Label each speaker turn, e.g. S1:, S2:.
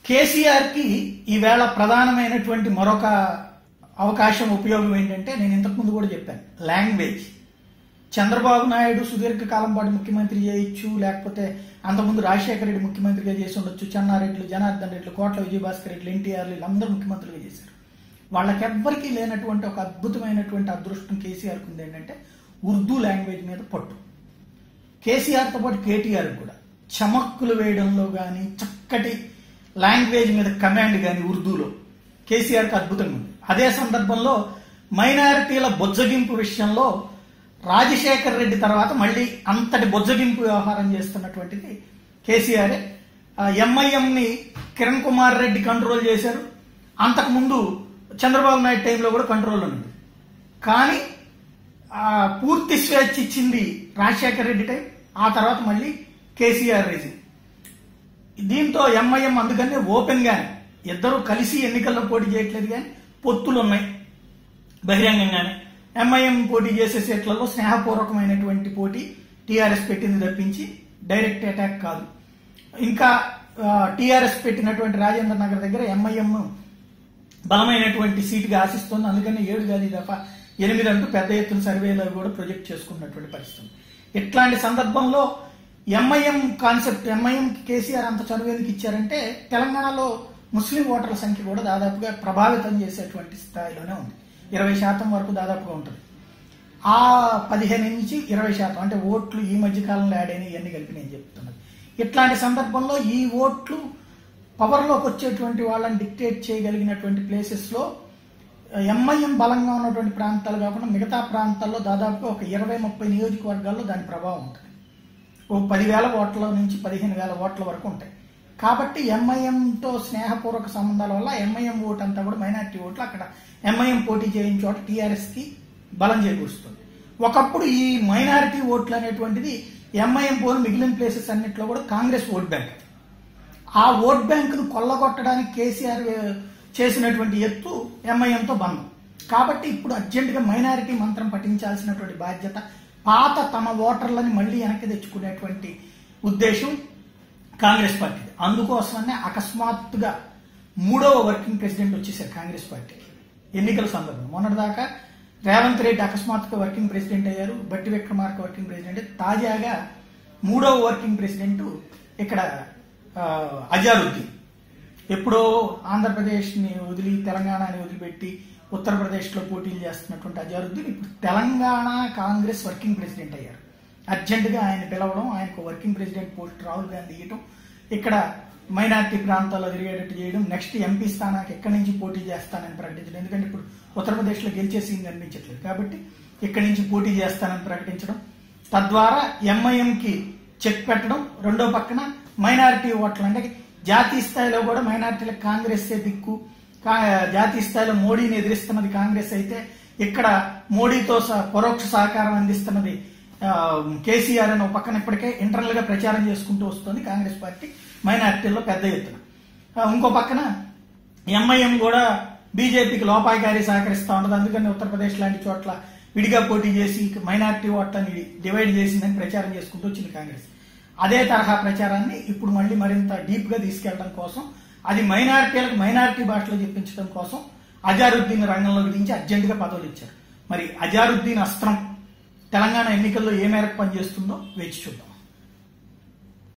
S1: కేసీఆర్ కి ఈవేళ ప్రధానమైనటువంటి మరొక అవకాశం ఉపయోగం ఏంటంటే, నేను ఇంతకుముందు కూడా చెప్పాను, లాంగ్వేజ్. చంద్రబాబు నాయుడు సుదీర్ఘకాలం పాటు ముఖ్యమంత్రి చేయొచ్చు, లేకపోతే అంతకుముందు రాజశేఖర రెడ్డి ముఖ్యమంత్రిగా చేసి ఉండొచ్చు, చెన్నారెడ్డిలు, జనార్దన్ రెడ్డిలు, కోట్ల విజయభాస్కర్ రెడ్డి, ఎన్టీఆర్లు వీళ్ళందరూ ముఖ్యమంత్రులుగా చేశారు. వాళ్ళకెవ్వరికీ లేనటువంటి ఒక అద్భుతమైనటువంటి అదృష్టం కేసీఆర్కి ఉంది. ఏంటంటే ఉర్దూ లాంగ్వేజ్ మీద పట్టు. కేసీఆర్తో పాటు కేటీఆర్ కూడా చమక్కులు వేయడంలో కానీ, చక్కటి లాంగ్వేజ్ మీద కమాండ్ కానీ ఉర్దూలో కేసీఆర్కి అద్భుతంగా ఉంది. అదే సందర్భంలో మైనారిటీల బొజ్జగింపు విషయంలో రాజశేఖర రెడ్డి తర్వాత మళ్ళీ అంతటి బొజ్జగింపు వ్యవహారం చేస్తున్నటువంటిది కేసీఆరే. ఎంఐఎంని కిరణ్ కుమార్ రెడ్డి కంట్రోల్ చేశారు. అంతకుముందు చంద్రబాబు నాయుడు టైంలో కూడా కంట్రోల్ ఉంది. కానీ పూర్తి స్వేచ్ఛ ఇచ్చింది రాజశేఖర రెడ్డి టైం, ఆ తర్వాత మళ్ళీ కేసీఆర్ రేజింగ్. దీంతో ఎంఐఎం అందుకనే ఓపెన్ గానే ఇద్దరు కలిసి ఎన్నికల్లో పోటీ చేయట్లేదు, కానీ పొత్తులు ఉన్నాయి బహిరంగంగానే. ఎంఐఎం పోటీ చేసే సీట్లలో స్నేహపూర్వకమైనటువంటి పోటీ టీఆర్ఎస్ పెట్టింది తప్పించి డైరెక్ట్ అటాక్ కాదు. ఇంకా టీఆర్ఎస్ పెట్టినటువంటి రాజేంద్ర నగర్ దగ్గర ఎంఐఎం బలమైనటువంటి సీటుగా ఆశిస్తోంది. అందుకని 7 కాదు ఈ దఫా 8 అంటూ పెద్ద ఎత్తున సర్వేలో కూడా ప్రొజెక్ట్ చేసుకున్నటువంటి పరిస్థితి. ఇట్లాంటి సందర్భంలో ఎంఐఎం కాన్సెప్ట్, ఎంఐఎం కేసీఆర్ అంత చనువు ఎందుకు ఇచ్చారంటే, తెలంగాణలో ముస్లిం ఓటర్ల సంఖ్య కూడా దాదాపుగా ప్రభావితం చేసేటువంటి స్థాయిలోనే ఉంది. 20% వరకు దాదాపుగా ఉంటుంది. ఆ 15 నుంచి 20% అంటే ఓట్లు ఈ మధ్య కాలంలో యాడ్ అయినా ఇవన్నీ కలిపి నేను చెప్తున్నాను. ఇట్లాంటి సందర్భంలో ఈ ఓట్లు పవర్లోకి వచ్చేటువంటి వాళ్ళని డిక్టేట్ చేయగలిగినటువంటి ప్లేసెస్లో ఎంఐఎం బలంగా ఉన్నటువంటి ప్రాంతాలు కాకుండా మిగతా ప్రాంతాల్లో దాదాపుగా ఒక 20-30 నియోజకవర్గాల్లో దాని ప్రభావం ఉంటుంది. ఓ 10,000 ఓట్ల నుంచి 15,000 ఓట్ల వరకు ఉంటాయి. కాబట్టి ఎంఐఎంతో స్నేహపూర్వక సంబంధాల వల్ల ఎంఐఎం ఓటు అంతా కూడా మైనారిటీ ఓట్లు అక్కడ ఎంఐఎం పోటీ చేయని చోట టీఆర్ఎస్కి బలం చేకూరుస్తుంది. ఒకప్పుడు ఈ మైనారిటీ ఓట్లు అనేటువంటిది ఎంఐఎం పోను మిగిలిన ప్లేసెస్ అన్నింటిలో కూడా కాంగ్రెస్ ఓట్ బ్యాంక్. ఆ ఓట్ బ్యాంకును కొల్లగొట్టడానికి కేసీఆర్ చేసినటువంటి ఎత్తు ఎంఐఎంతో బంధం. కాబట్టి ఇప్పుడు అర్జెంటుగా మైనారిటీ మంత్రం పఠించాల్సినటువంటి బాధ్యత, పాత తమ ఓటర్లని మళ్ళీ వెనక్కి తెచ్చుకునేటువంటి ఉద్దేశం కాంగ్రెస్ పార్టీది. అందుకోసమనే అకస్మాత్తుగా 3వ వర్కింగ్ ప్రెసిడెంట్ వచ్చేసారు కాంగ్రెస్ పార్టీకి ఎన్నికల సందర్భంగా. మొన్నటిదాకా రేవంత్ రెడ్డి అకస్మాత్తుగా వర్కింగ్ ప్రెసిడెంట్ అయ్యారు, బట్టి విక్రమార్క వర్కింగ్ ప్రెసిడెంట్. తాజాగా 3వ వర్కింగ్ ప్రెసిడెంట్ ఇక్కడ అజారుద్దీన్. ఎప్పుడో ఆంధ్రప్రదేశ్ని వదిలి తెలంగాణని వదిలిపెట్టి ఉత్తరప్రదేశ్లో పోటీలు చేస్తున్నటువంటి అజారుద్దీన్ ఇప్పుడు తెలంగాణ కాంగ్రెస్ వర్కింగ్ ప్రెసిడెంట్ అయ్యారు. అర్జెంటుగా ఆయన పిలవడం, ఆయనకు working president post Rahul Gandhi ఇవ్వడం, ఇక్కడ మైనార్టీ ప్రాంతాల్లో తిరిగేటట్టు చేయడం, నెక్స్ట్ ఎంపీ స్థానానికి ఎక్కడి నుంచి పోటీ చేస్తానని ప్రకటించడం. ఎందుకంటే ఇప్పుడు ఉత్తరప్రదేశ్లో గెలిచేసింది అనిపించట్లేదు, కాబట్టి ఇక్కడి నుంచి పోటీ చేస్తానని ప్రకటించడం, తద్వారా ఎంఐఎంకి చెక్ పెట్టడం. రెండో పక్కన మైనారిటీ ఓట్లు, అంటే జాతీయ స్థాయిలో కూడా మైనారిటీలకు కాంగ్రెస్సే దిక్కు, జాతీయ స్థాయిలో మోడీని ఎదిరిస్తున్నది కాంగ్రెస్ అయితే, ఇక్కడ మోడీతో పరోక్ష సహకారం అందిస్తున్నది కేసీఆర్ అని ఒక పక్కన ఇప్పటికే ఇంటర్నల్ గా ప్రచారం చేసుకుంటూ వస్తుంది కాంగ్రెస్ పార్టీ మైనారిటీల్లో పెద్ద ఎత్తున. ఇంకో పక్కన ఎంఐఎం కూడా బీజేపీకి లోపాయికారి సహకరిస్తూ ఉంటుంది. అందుకని ఉత్తరప్రదేశ్ లాంటి చోట్ల విడిగా పోటీ చేసి మైనారిటీ ఓట్లని డివైడ్ చేసిందని ప్రచారం చేసుకుంటూ వచ్చింది కాంగ్రెస్. అదే తరహా ప్రచారాన్ని ఇప్పుడు మళ్ళీ మరింత డీప్ గా తీసుకెళ్లడం కోసం, అది మైనారిటీలకు మైనారిటీ భాషలో చెప్పించడం కోసం అజారుద్దీన్ రంగంలోకి దించి అర్జెంటుగా పదవులు ఇచ్చారు. మరి అజారుద్దీన్ అస్త్రం తెలంగాణ ఎన్నికల్లో ఏ మేరకు పనిచేస్తుందో వేచి చూద్దాం.